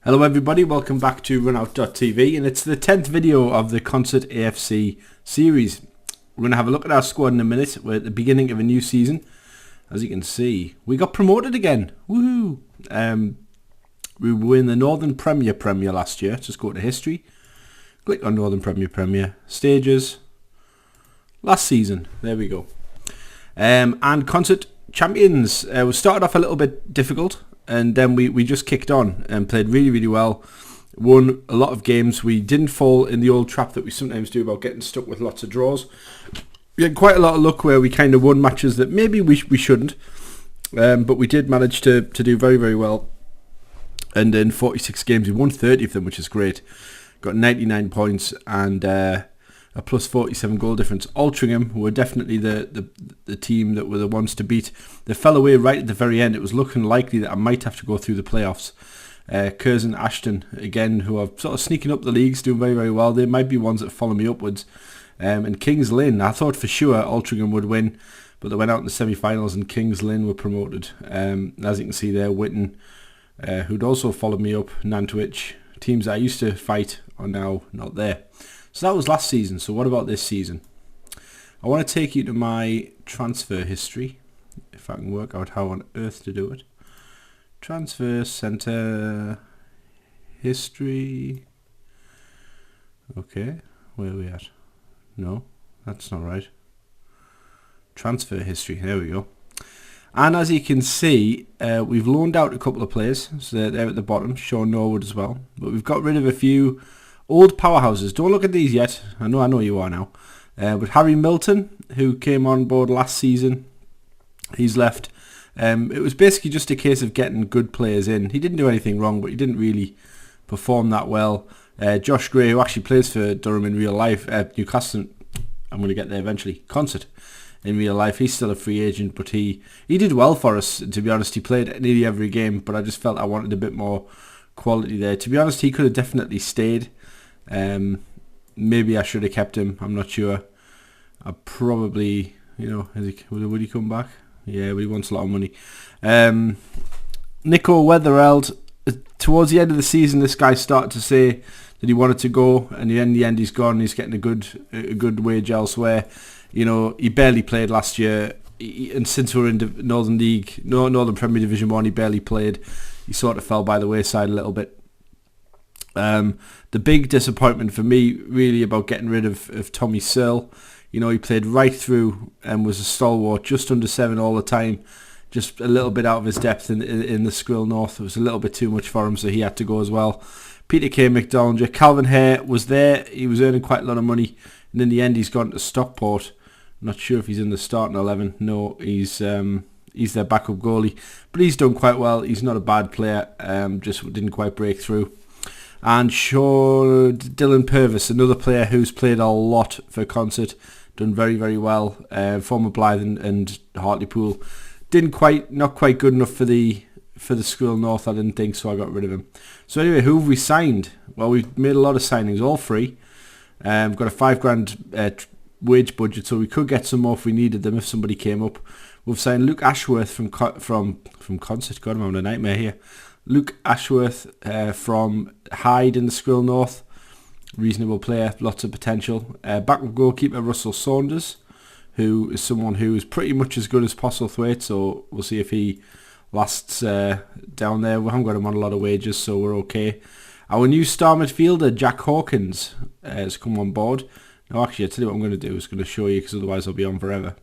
Hello everybody, welcome back to runout.tv, and it's the 10th video of the Consett AFC series. We're going to have a look at our squad in a minute. We're at the beginning of a new season. As you can see, we got promoted again. Woohoo! We were in the Northern Premier last year. Just go to history. Click on Northern Premier. Stages. Last season. There we go. And Consett champions. We started off a little bit difficult. And then we just kicked on and played really well. Won a lot of games. We didn't fall in the old trap that we sometimes do about getting stuck with lots of draws. We had quite a lot of luck where we kind of won matches that maybe we shouldn't. But we did manage to do very well. And in 46 games, we won 30 of them, which is great. Got 99 points and a plus 47 goal difference. Altrincham were definitely the team that were the ones to beat. They fell away right at the very end. It was looking likely that I might have to go through the playoffs. Curzon, Ashton, again, who are sort of sneaking up the leagues, doing very well. They might be ones that follow me upwards. And Kings Lynn, I thought for sure Altrincham would win, but they went out in the semi-finals and Kings Lynn were promoted. As you can see there, Witten, who'd also followed me up, Nantwich, teams that I used to fight are now not there. So that was last season. So what about this season? I want to take you to my transfer history, if I can work out how on earth to do it. Transfer centre history. Okay, where are we at? No, that's not right. Transfer history, there we go. And as you can see, we've loaned out a couple of players. So they're at the bottom, Sean Norwood as well. But we've got rid of a few old powerhouses. Don't look at these yet. I know you are now. But Harry Milton, who came on board last season, he's left. It was basically just a case of getting good players in. He didn't do anything wrong, but he didn't really perform that well. Josh Gray, who actually plays for Durham in real life, Newcastle, I'm going to get there eventually, Consett in real life. He's still a free agent, but he did well for us, to be honest. He played nearly every game, but I just felt I wanted a bit more quality there. To be honest, he could have definitely stayed. Maybe I should have kept him. I'm not sure. I probably, would he come back? Yeah, but he wants a lot of money. Nico Weathereld, towards the end of the season, this guy started to say that he wanted to go, and in the end he's gone. He's getting a good wage elsewhere. He barely played last year, and since we're in the Northern League, Northern Premier Division 1, he barely played. He sort of fell by the wayside a little bit. The big disappointment for me really about getting rid of Tommy Searle. He played right through and was a stalwart, just under 7 all the time, just a little bit out of his depth in the Skrill North. It was a little bit too much for him, so he had to go as well. Peter K. McDonald, Calvin Hare was there. He was earning quite a lot of money, and in the end he's gone to Stockport. I'm not sure if he's in the starting 11. No, he's their backup goalie, but he's done quite well. He's not a bad player, just didn't quite break through. And Dylan Purvis, another player who's played a lot for Consett, done very well. Former Blythe and Hartlepool, not quite good enough for the Skrill North, I didn't think, so I got rid of him. So anyway, who have we signed? Well, we've made a lot of signings, all free. We've got a £5,000 wage budget, so we could get some more if we needed them, if somebody came up. We've signed Luke Ashworth from Consett. God, I'm having a nightmare here. Luke Ashworth from Hyde in the Skrill North. Reasonable player, lots of potential. Backup goalkeeper Russell Saunders, who is someone who is pretty much as good as Postlethwaite, so we'll see if he lasts down there. We haven't got him on a lot of wages, so we're okay. Our new star midfielder, Jack Hawkins, has come on board. Now actually, I'll tell you what I'm going to do. I'm going to show you, because otherwise I'll be on forever.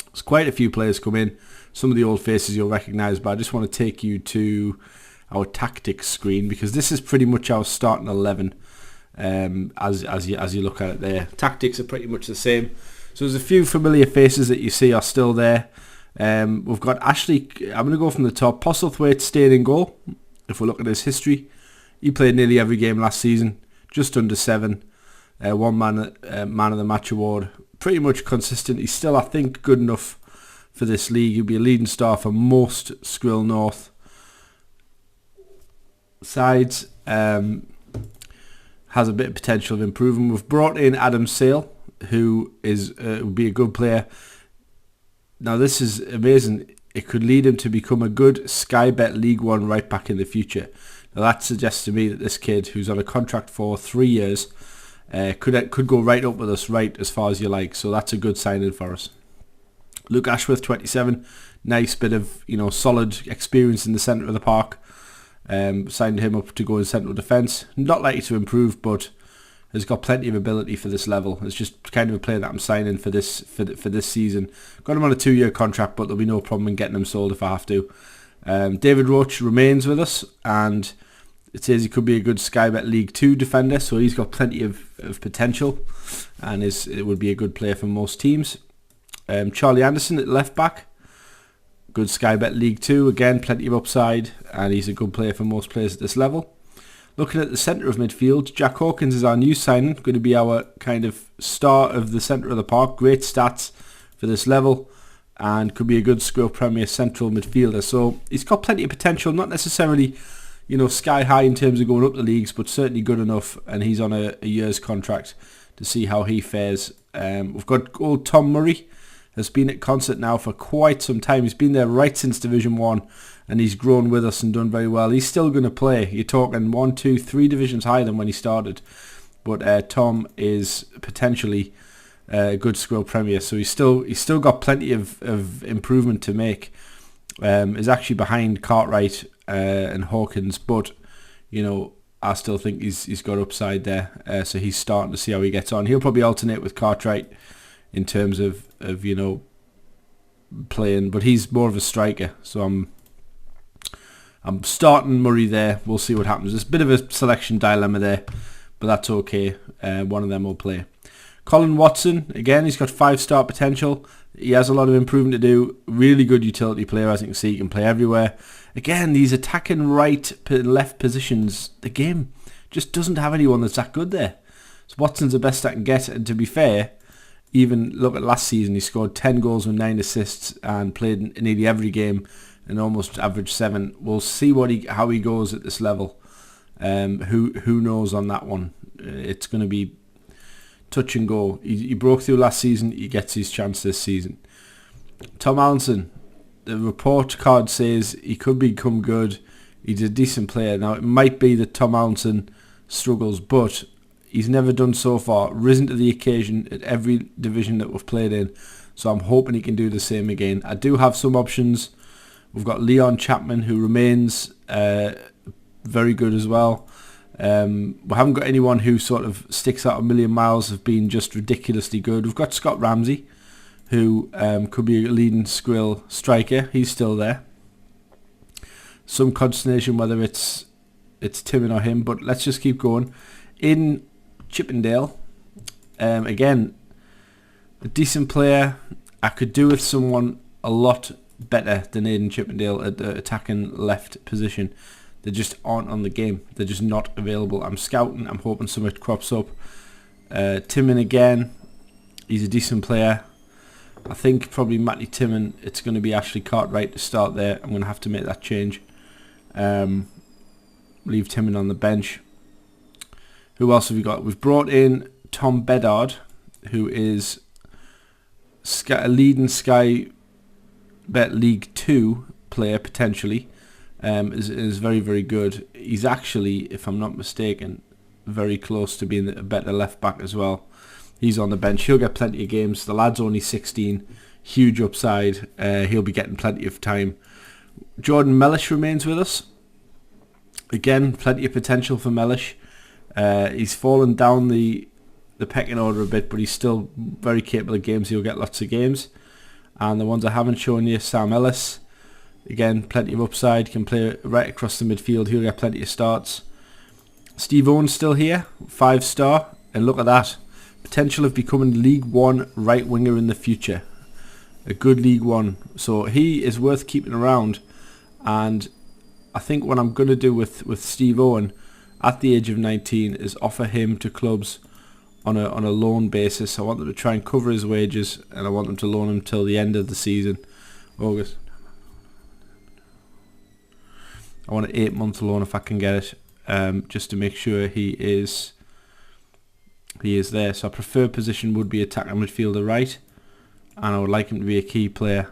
There's quite a few players come in. Some of the old faces you'll recognise, but I just want to take you to our tactics screen, because this is pretty much our starting 11 as you look at it there. Tactics are pretty much the same. So there's a few familiar faces that you see are still there. We've got Ashley, I'm going to go from the top. Postlethwaite stayed in goal. If we look at his history, he played nearly every game last season, just under 7. One man of the match award. Pretty much consistent. He's still, I think, good enough for this league. He'll be a leading star for most Skrill North sides. Has a bit of potential of improving. We've brought in Adam Sale, who would be a good player. Now this is amazing. It could lead him to become a good Sky Bet League One right back in the future. Now that suggests to me that this kid, who's on a contract for 3 years, could go right up with us, right as far as you like. So that's a good signing for us. Luke Ashworth, 27, nice bit of solid experience in the centre of the park. Signed him up to go in central defence. Not likely to improve, but has got plenty of ability for this level. It's just kind of a player that I'm signing for this season. Got him on a 2-year contract, but there'll be no problem in getting him sold if I have to. David Roach remains with us, and it says he could be a good Sky Bet League 2 defender, so he's got plenty of potential, and it would be a good player for most teams. Charlie Anderson at left back, good Sky Bet League 2, again plenty of upside, and he's a good player for most players at this level. Looking at the centre of midfield, Jack Hawkins is our new signing, going to be our kind of star of the centre of the park. Great stats for this level, and could be a good Squirrel Premier central midfielder. So he's got plenty of potential, not necessarily sky high in terms of going up the leagues, but certainly good enough, and he's on a year's contract to see how he fares. We've got old Tom Murray, has been at Consett now for quite some time. He's been there right since Division 1, and he's grown with us and done very well. He's still going to play. You're talking 1, 2, 3 divisions higher than when he started. But Tom is potentially a good Squirrel Premier, so he's still got plenty of improvement to make. Is actually behind Cartwright and Hawkins, but I still think he's got upside there. So he's starting to see how he gets on. He'll probably alternate with Cartwright in terms of playing, but he's more of a striker. So I'm starting Murray there. We'll see what happens. There's a bit of a selection dilemma there, but that's okay. One of them will play. Colin Watson, again, he's got 5-star potential. He has a lot of improvement to do. Really good utility player, as you can see. He can play everywhere. Again, these attacking right and left positions, the game just doesn't have anyone that's that good there. So Watson's the best I can get, and to be fair, even look at last season, he scored 10 goals with 9 assists and played in nearly every game and almost averaged 7. We'll see how he goes at this level. Who knows on that one? It's going to be touch and go. He broke through last season. He gets his chance this season. Tom Allinson, the report card says he could become good. He's a decent player. Now, it might be that Tom Allinson struggles, but he's never done so far. Risen to the occasion at every division that we've played in. So I'm hoping he can do the same again. I do have some options. We've got Leon Chapman, who remains very good as well. We haven't got anyone who sort of sticks out a million miles of being just ridiculously good. We've got Scott Ramsey, who could be a leading Skrill striker. He's still there. Some consternation whether it's Timon or him, but let's just keep going. In Chippendale, again, a decent player. I could do with someone a lot better than Aidan Chippendale at the attacking left position. They just aren't on the game. They're just not available. I'm scouting. I'm hoping something crops up. Timon again, he's a decent player. I think probably Matty Timon, it's going to be Ashley Cartwright to start there. I'm going to have to make that change. Leave Timon on the bench. Who else have we got? We've brought in Tom Bedard, who is a leading Sky Bet League 2 player potentially. Is very, very good. He's actually, if I'm not mistaken, very close to being a better left back as well. He's on the bench. He'll get plenty of games. The lad's only 16. Huge upside. He'll be getting plenty of time. Jordan Mellish remains with us. Again, plenty of potential for Mellish. He's fallen down the pecking order a bit, but he's still very capable of games. He'll get lots of games. And the ones I haven't shown you, Sam Ellis. Again, plenty of upside. Can play right across the midfield. He'll get plenty of starts. Steve Owen's still here. 5-star. And look at that. Potential of becoming League 1 right winger in the future. A good League 1. So he is worth keeping around. And I think what I'm going to do with Steve Owen at the age of 19 is offer him to clubs on a loan basis. I want them to try and cover his wages, and I want them to loan him till the end of the season. August. I want an 8-month loan if I can get it, just to make sure he is there. So I prefer position would be attacking midfielder right, and I would like him to be a key player.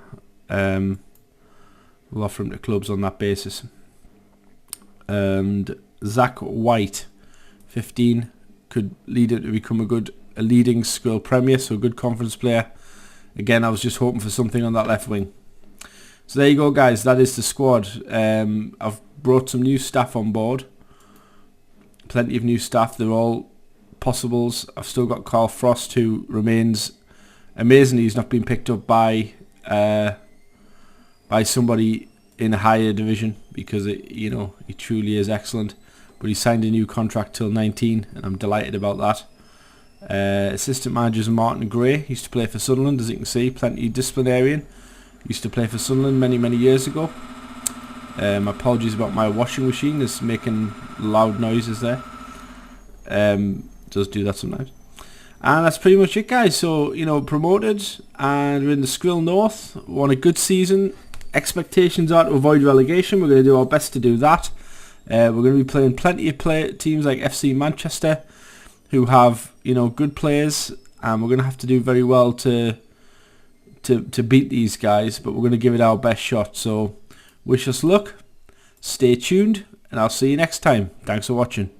We'll offer him to clubs on that basis. And Zach White, 15, could lead it to become a leading Skrill Premier, so a good conference player. Again, I was just hoping for something on that left wing. So there you go, guys. That is the squad. I've brought some new staff on board. Plenty of new staff. They're all possibles. I've still got Carl Frost, who remains amazingly. He's not been picked up by somebody in a higher division, because he truly is excellent. But he signed a new contract till 19, and I'm delighted about that. Assistant managers Martin Gray, used to play for Sunderland, as you can see, plenty disciplinarian. Used to play for Sunderland many years ago. Apologies about my washing machine, it's making loud noises there. Does do that sometimes. And that's pretty much it, guys. So, promoted, and we're in the Skrill North. Want a good season. Expectations are to avoid relegation. We're going to do our best to do that. We're going to be playing plenty of teams like FC Manchester, who have good players, and we're going to have to do very well to beat these guys. But we're going to give it our best shot. So, wish us luck. Stay tuned, and I'll see you next time. Thanks for watching.